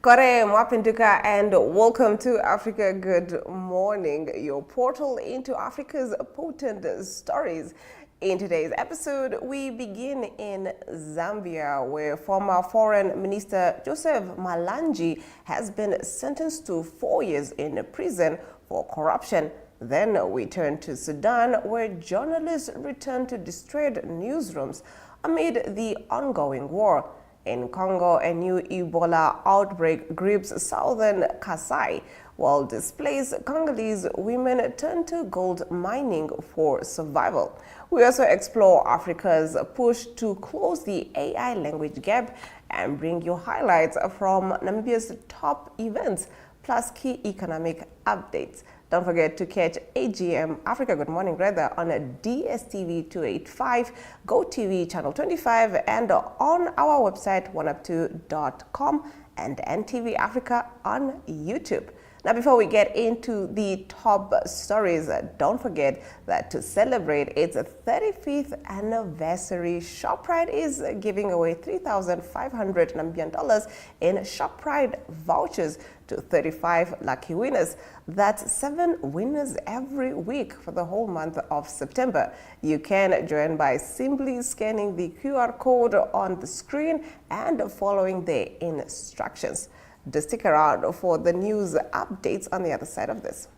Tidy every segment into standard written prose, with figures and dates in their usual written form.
Kore Mwapinduka and welcome to Africa Good Morning, your portal into Africa's potent stories. In today's episode, we begin in Zambia, where former Foreign Minister Joseph Malanji has been sentenced to 4 years in prison for corruption. Then we turn to Sudan, where journalists return to destroyed newsrooms amid the ongoing war. In Congo, a new Ebola outbreak grips southern Kasai, while displaced Congolese women turn to gold mining for survival. We also explore Africa's push to close the AI language gap and bring you highlights from Namibia's top events, plus key economic updates. Don't forget to catch AGM Africa Good Morning Weather on DSTV 285, GoTV Channel 25, and on our website oneup2.com and NTV Africa on YouTube. Now, before we get into the top stories, don't forget that to celebrate its 35th anniversary, ShopRite is giving away $3,500 Namibian in ShopRite vouchers to 35 lucky winners. That's 7 winners every week for the whole month of September. You can join by simply scanning the QR code on the screen and following the instructions. Just stick around for the news updates on the other side of this.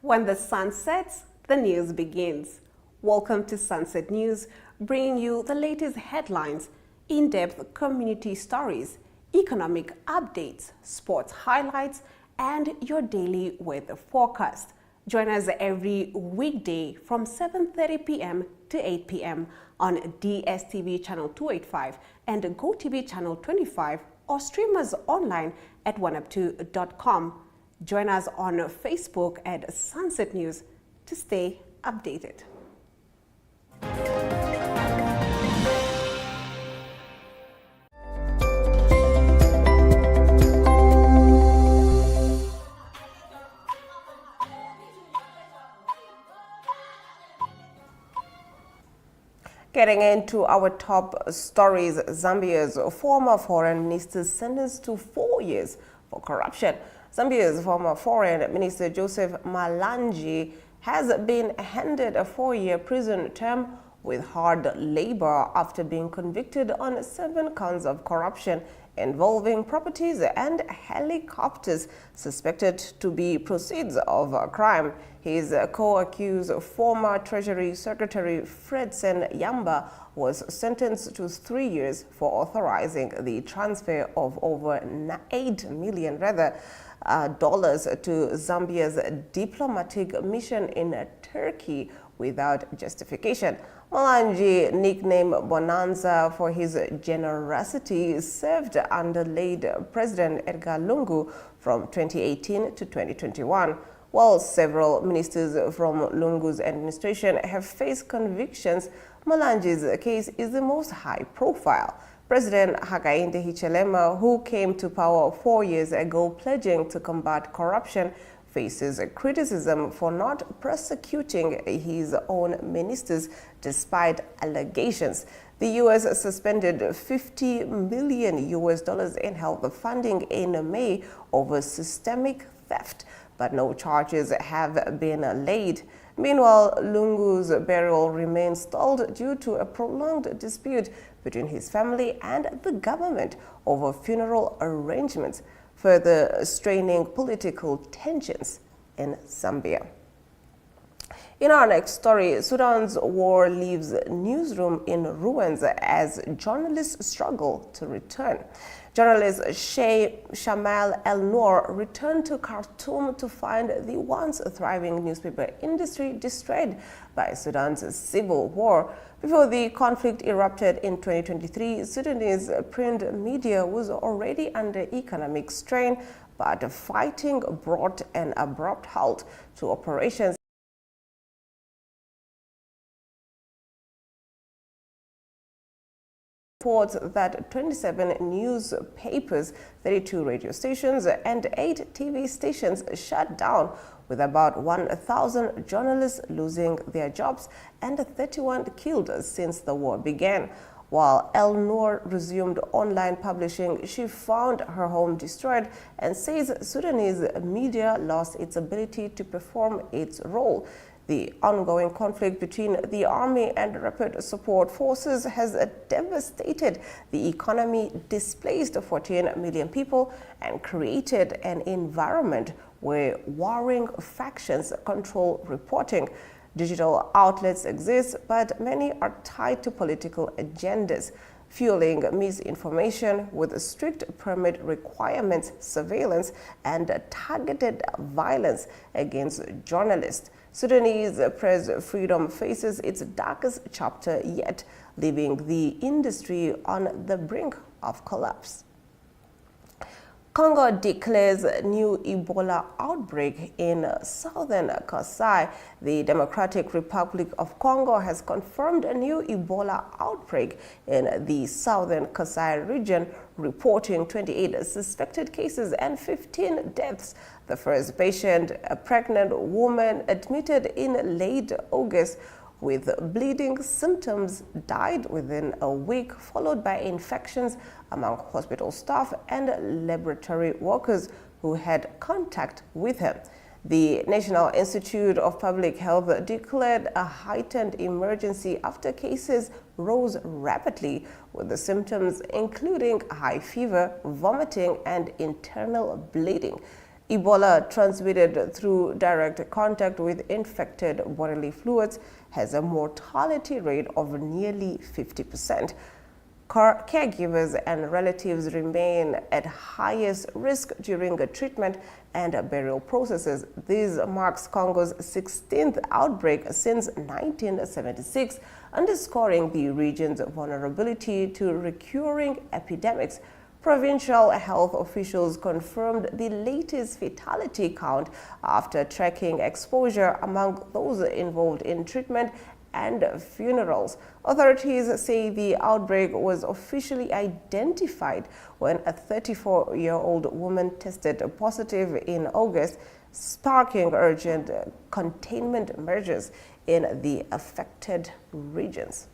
When the sun sets, the news begins. Welcome to Sunset News, bringing you the latest headlines, in-depth community stories, economic updates, sports highlights, and your daily weather forecast. Join us every weekday from 7:30 p.m. to 8 p.m. on DSTV Channel 285 and GoTV Channel 25, or stream us online at oneup2.com. Join us on Facebook at Sunset News to stay updated. Getting into our top stories, Zambia's former foreign minister sentenced to 4 years for corruption. Zambia's former foreign minister Joseph Malanji has been handed a 4-year prison term with hard labor after being convicted on 7 counts of corruption involving properties and helicopters suspected to be proceeds of a crime. His co-accused former Treasury Secretary Fredson Yamba was sentenced to 3 years for authorizing the transfer of over $8 million dollars to Zambia's diplomatic mission in Turkey without justification. Malanji, nicknamed Bonanza for his generosity, served under late President Edgar Lungu from 2018 to 2021. While several ministers from Lungu's administration have faced convictions, Malanji's case is the most high-profile. President Hakainde Hichilema, who came to power 4 years ago pledging to combat corruption, faces criticism for not prosecuting his own ministers despite allegations. The U.S. suspended 50 million US dollars in health funding in May over systemic theft, but no charges have been laid. Meanwhile, Lungu's burial remains stalled due to a prolonged dispute between his family and the government over funeral arrangements, further straining political tensions in Zambia. In our next story, Sudan's war leaves newsroom in ruins as journalists struggle to return. Journalist Shamal El-Nour returned to Khartoum to find the once thriving newspaper industry destroyed by Sudan's civil war. Before the conflict erupted in 2023, Sudanese print media was already under economic strain, but fighting brought an abrupt halt to operations reports that 27 newspapers, 32 radio stations, and 8 TV stations shut down, with about 1,000 journalists losing their jobs and 31 killed since the war began. While El Noor resumed online publishing, she found her home destroyed and says Sudanese media lost its ability to perform its role. The ongoing conflict between the army and rapid support forces has devastated the economy, displaced 14 million people, and created an environment where warring factions control reporting. Digital outlets exist, but many are tied to political agendas, fueling misinformation with strict permit requirements, surveillance, and targeted violence against journalists. Sudanese press freedom faces its darkest chapter yet, leaving the industry on the brink of collapse. Congo declares new Ebola outbreak in southern Kasai. The Democratic Republic of Congo has confirmed a new Ebola outbreak in the southern Kasai region, reporting 28 suspected cases and 15 deaths. The first patient, a pregnant woman admitted in late August with bleeding symptoms, died within a week, followed by infections among hospital staff and laboratory workers who had contact with him. The National Institute of Public Health declared a heightened emergency after cases rose rapidly, with the symptoms including high fever, vomiting, and internal bleeding. Ebola, transmitted through direct contact with infected bodily fluids, has a mortality rate of nearly 50%. Caregivers and relatives remain at highest risk during treatment and burial processes. This marks Congo's 16th outbreak since 1976, underscoring the region's vulnerability to recurring epidemics. Provincial health officials confirmed the latest fatality count after tracking exposure among those involved in treatment and funerals. Authorities say the outbreak was officially identified when a 34-year-old woman tested positive in August, sparking urgent containment measures in the affected regions.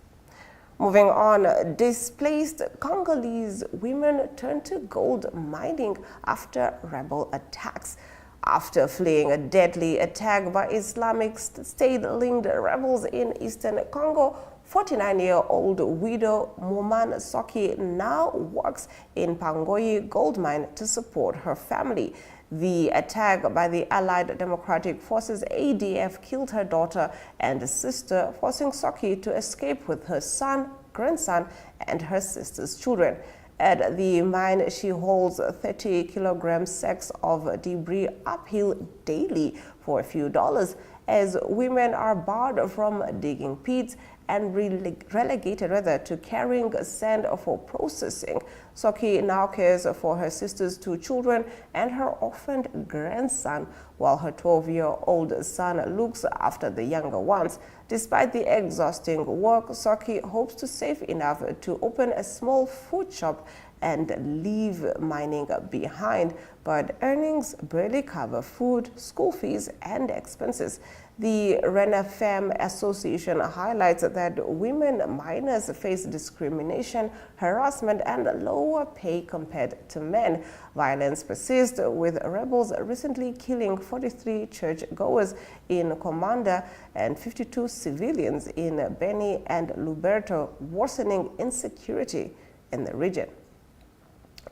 Moving on, displaced Congolese women turn to gold mining after rebel attacks. After fleeing a deadly attack by Islamic State-linked rebels in eastern Congo, 49-year-old widow Muman Soki now works in Pangoyi gold mine to support her family. The attack by the Allied Democratic Forces ADF killed her daughter and sister, forcing Soki to escape with her son, grandson, and her sister's children. At the mine, she hauls 30-kilogram sacks of debris uphill daily for a few dollars, as women are barred from digging pits and relegated to carrying sand for processing. Soki now cares for her sister's 2 children and her orphaned grandson, while her 12-year-old son looks after the younger ones. Despite the exhausting work, Soki hopes to save enough to open a small food shop and leave mining behind, but earnings barely cover food, school fees, and expenses. The RENAFEM Association highlights that women miners face discrimination, harassment, and lower pay compared to men. Violence persists, with rebels recently killing 43 churchgoers in Komanda and 52 civilians in Beni and Luberto, worsening insecurity in the region.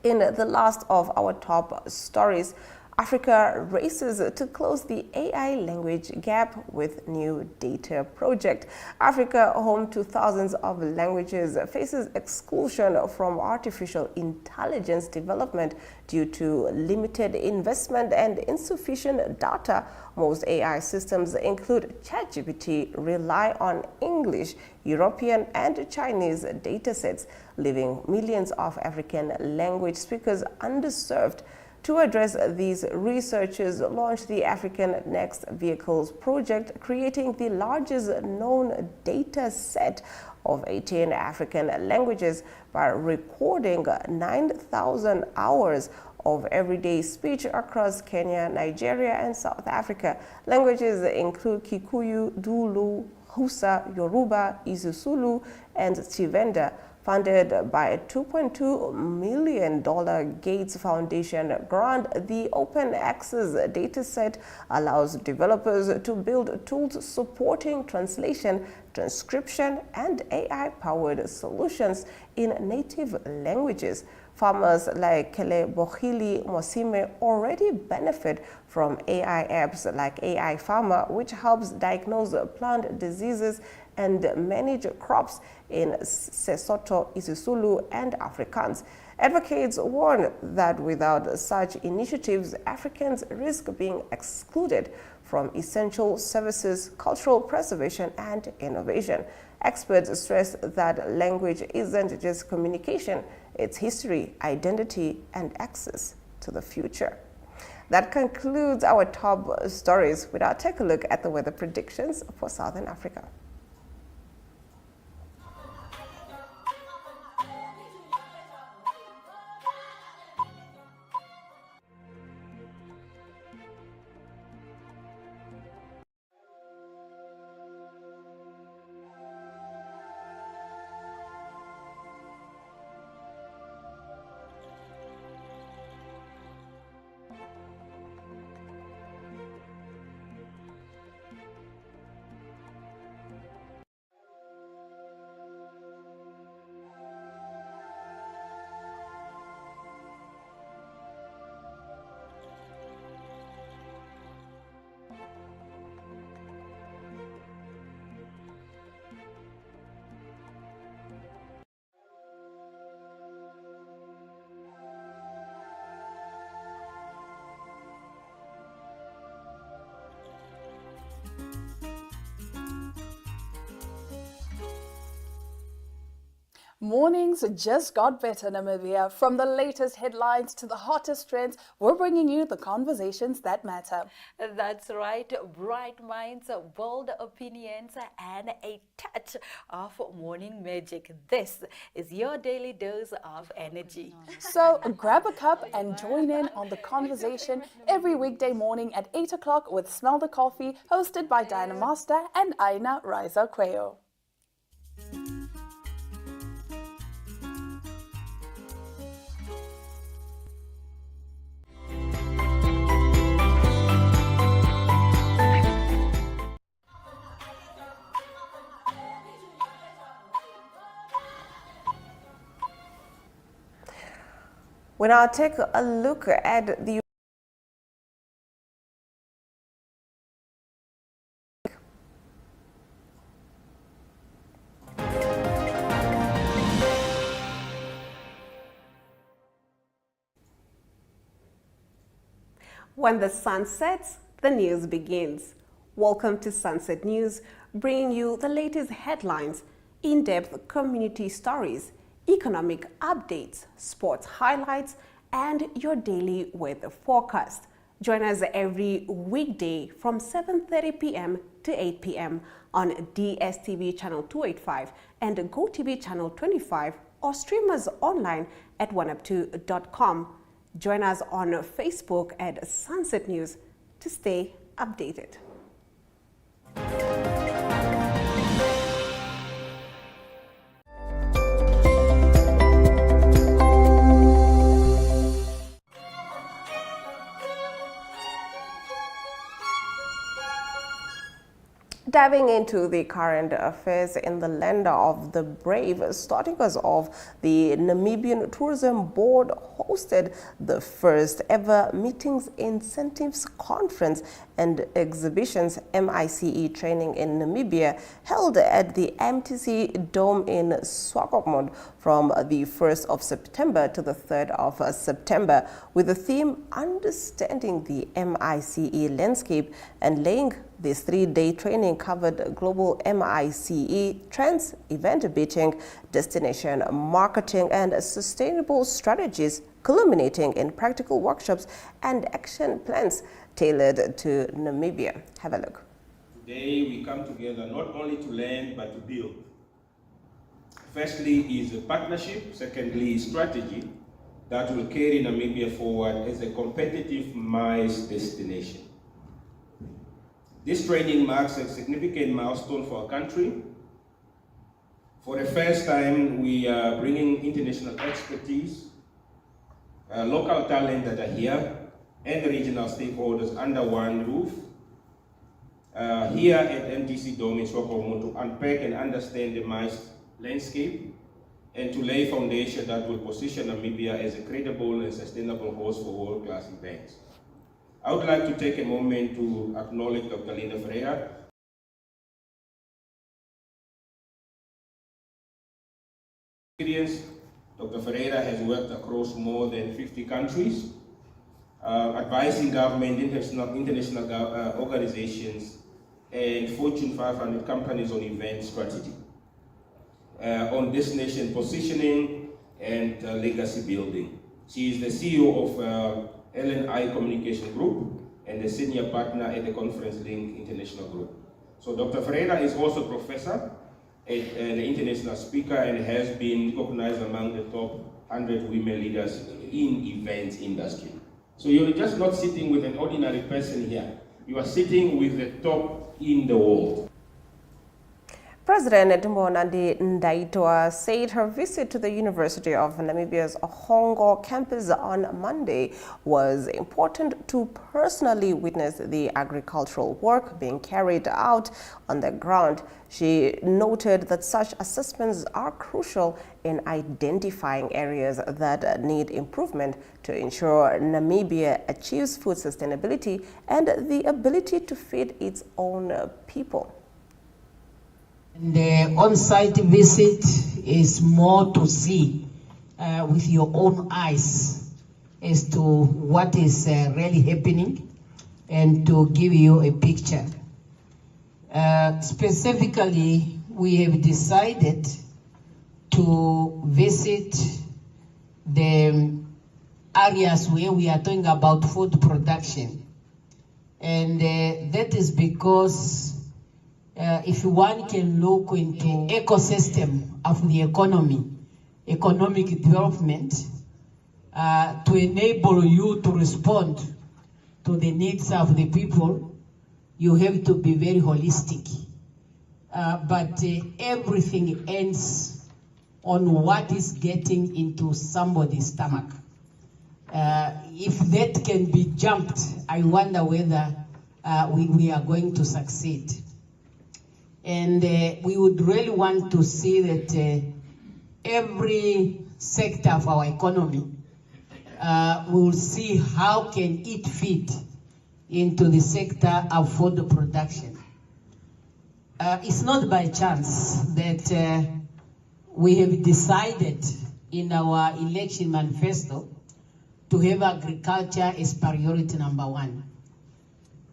In the last of our top stories, Africa races to close the AI language gap with new data project. Africa, home to thousands of languages, faces exclusion from artificial intelligence development due to limited investment and insufficient data. Most AI systems, include ChatGPT, rely on English, European, and Chinese datasets, leaving millions of African language speakers underserved. To address these, researchers launched the African Next Vehicles project, creating the largest known data set of 18 African languages by recording 9,000 hours of everyday speech across Kenya, Nigeria, and South Africa. Languages include Kikuyu, Dulu, Hausa, Yoruba, Isisulu, and Tivenda. Funded by a $2.2 million Gates Foundation grant, the open access dataset allows developers to build tools supporting translation, transcription, and AI-powered solutions in native languages. Farmers like Kele Bohili Mosime already benefit from AI apps like AI Farmer, which helps diagnose plant diseases and manage crops in Sesotho, Isisulu, and Afrikaans. Advocates warn that without such initiatives, Africans risk being excluded from essential services, cultural preservation, and innovation. Experts stress that language isn't just communication, it's history, identity, and access to the future. That concludes our top stories. We'll now take a look at the weather predictions for Southern Africa. Mornings just got better, Namibia. From the latest headlines to the hottest trends, we're bringing you the conversations that matter. That's right. Bright minds, bold opinions, and a touch of morning magic. This is your daily dose of energy. So grab a cup and join in on the conversation every weekday morning at 8 o'clock with Smell the Coffee, hosted by Diana Master and Aina Raisa Quayo. We now take a look at the When the sun sets, the news begins. Welcome to Sunset News, bringing you the latest headlines, in-depth community stories, economic updates, sports highlights, and your daily weather forecast. Join us every weekday from 7:30 p.m. to 8 p.m. on DSTV channel 285 and GoTV channel 25, or stream us online at oneup2.com. Join us on Facebook at Sunset News to stay updated. Diving into the current affairs in the land of the brave, starting us off, the Namibian Tourism Board hosted the first ever Meetings, Incentives, Conference and Exhibitions MICE training in Namibia, held at the MTC Dome in Swakopmund from the 1st of September to the 3rd of September, with the theme Understanding the MICE Landscape and Laying. This 3-day training covered global MICE trends, event beating, destination marketing, and sustainable strategies, culminating in practical workshops and action plans tailored to Namibia. Have a look. Today we come together not only to learn but to build. Firstly is a partnership, secondly is strategy that will carry Namibia forward as a competitive maize destination. This training marks a significant milestone for our country. For the first time, we are bringing international expertise, local talent that are here, and regional stakeholders under one roof here at MTC Dome in Swakopmund to unpack and understand the maize landscape and to lay foundation that will position Namibia as a credible and sustainable host for world-class events. I would like to take a moment to acknowledge Dr. Linda Ferreira. Dr. Ferreira has worked across more than 50 countries, advising government, international organizations, and Fortune 500 companies on event strategy, on destination positioning and legacy building. She is the CEO of LNI Communication Group and the senior partner at the Conference Link International Group. So Dr. Ferreira is also a professor and an international speaker and has been recognized among the top 100 women leaders in events industry. So you're just not sitting with an ordinary person here. You are sitting with the top in the world. President Nandi Ndaitwah said her visit to the University of Namibia's Hongo campus on Monday was important to personally witness the agricultural work being carried out on the ground. She noted that such assessments are crucial in identifying areas that need improvement to ensure Namibia achieves food sustainability and the ability to feed its own people. The on-site visit is more to see with your own eyes as to what is really happening and to give you a picture. Specifically, we have decided to visit the areas where we are talking about food production. And that is because if one can look into ecosystem of the economic development, to enable you to respond to the needs of the people, you have to be very holistic. But everything ends on what is getting into somebody's stomach. If that can be jumped, I wonder whether we are going to succeed. And we would really want to see that every sector of our economy will see how can it fit into the sector of food production. It's not by chance that we have decided in our election manifesto to have agriculture as priority number one.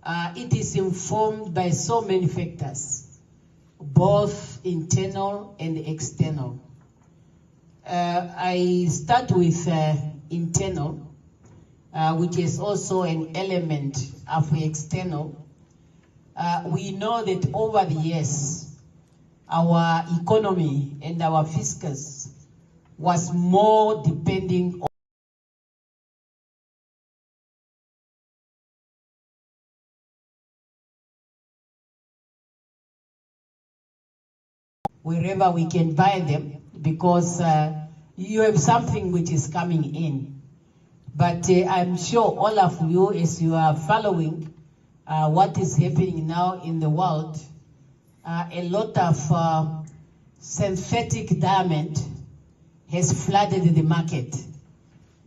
It is informed by so many factors, both internal and external. I start with internal, which is also an element of external. We know that over the years, our economy and our fiscus was more depending on wherever we can buy them, because you have something which is coming in. But I'm sure all of you, as you are following what is happening now in the world, a lot of synthetic diamond has flooded the market.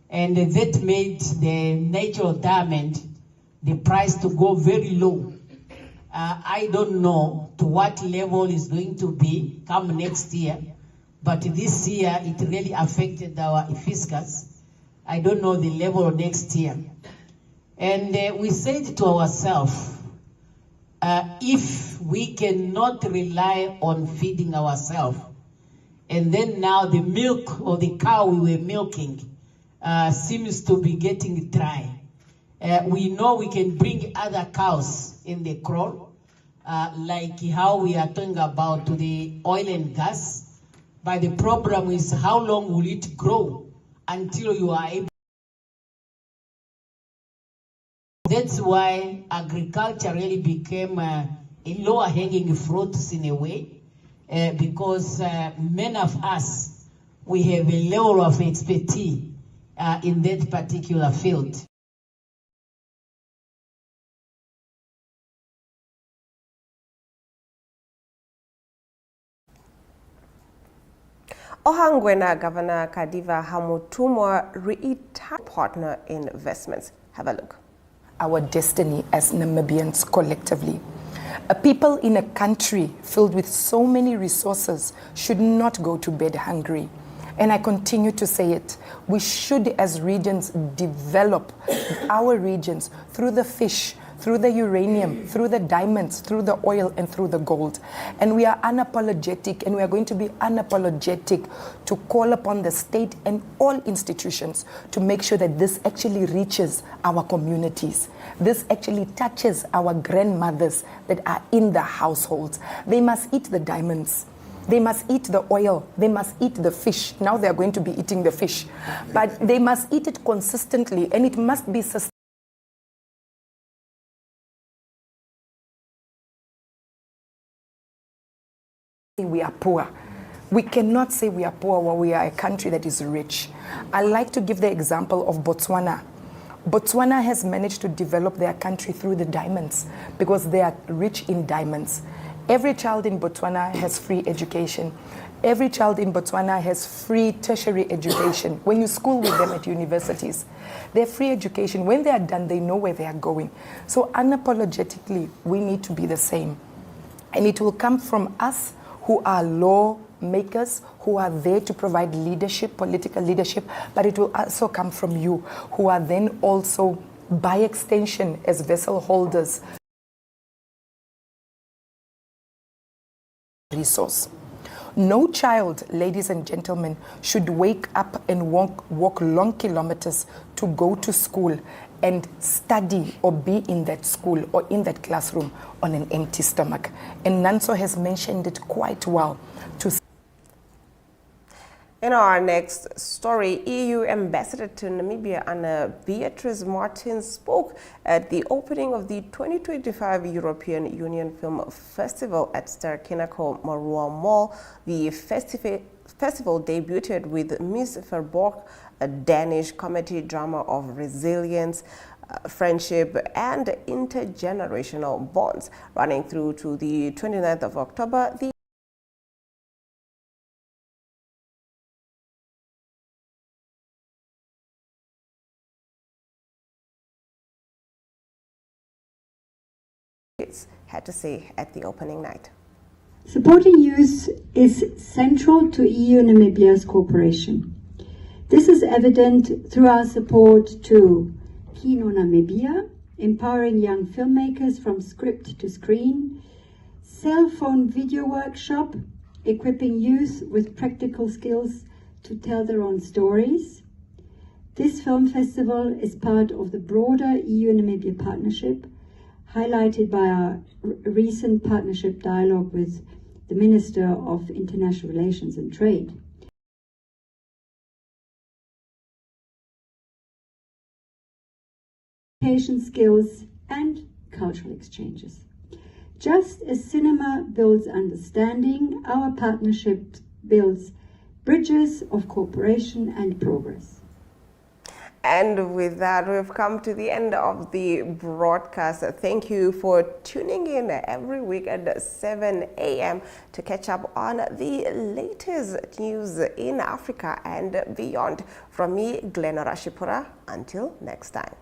And that made the natural diamond, the price to go very low. I don't know to what level is going to be come next year, but this year it really affected our fiscus. I don't know the level next year. And we said to ourselves, if we cannot rely on feeding ourselves, and then now the milk or the cow we were milking seems to be getting dry. We know we can bring other cows in the kraal, like how we are talking about the oil and gas. But the problem is how long will it grow until you are able. That's why agriculture really became a lower hanging fruit in a way, because many of us, we have a level of expertise in that particular field. Ohangwena Governor Kadiva Hamutumwa reiterated partner investments. Have a look. Our destiny as Namibians collectively. A people in a country filled with so many resources should not go to bed hungry. And I continue to say it. We should, as regions, develop our regions through the fish, through the uranium, through the diamonds, through the oil, and through the gold. And we are unapologetic, and we are going to be unapologetic to call upon the state and all institutions to make sure that this actually reaches our communities. This actually touches our grandmothers that are in the households. They must eat the diamonds. They must eat the oil. They must eat the fish. Now they are going to be eating the fish. But they must eat it consistently, and it must be sustainable. We are poor. We cannot say we are poor while we are a country that is rich. I like to give the example of Botswana. Botswana has managed to develop their country through the diamonds because they are rich in diamonds. Every child in Botswana has free education. Every child in Botswana has free tertiary education. When you school with them at universities, they have free education. When they are done, they know where they are going. So unapologetically, we need to be the same. And it will come from us who are lawmakers, who are there to provide leadership, political leadership, but it will also come from you, who are then also, by extension, as vessel holders, resource. No child, ladies and gentlemen, should wake up and walk long kilometers to go to school and study or be in that school or in that classroom on an empty stomach. And Nanso has mentioned it quite well. In our next story, EU Ambassador to Namibia Anna Beatrice Martins spoke at the opening of the 2025 European Union Film Festival at Ster-Kinekor Marua Mall. The festival debuted with Miss Verborg, a Danish comedy drama of resilience, friendship and intergenerational bonds. Running through to the 29th of October, the had to say at the opening night. Supporting youth is central to EU-Namibia's cooperation. This is evident through our support to Kino Namibia, empowering young filmmakers from script to screen, cell phone video workshop, equipping youth with practical skills to tell their own stories. This film festival is part of the broader EU-Namibia partnership, highlighted by our recent partnership dialogue with the Minister of International Relations and Trade. Communication skills and cultural exchanges. Just as cinema builds understanding, our partnership builds bridges of cooperation and progress. And with that, we've come to the end of the broadcast. Thank you for tuning in every week at 7 a.m. to catch up on the latest news in Africa and beyond. From me, Glenn Rashipura, until next time.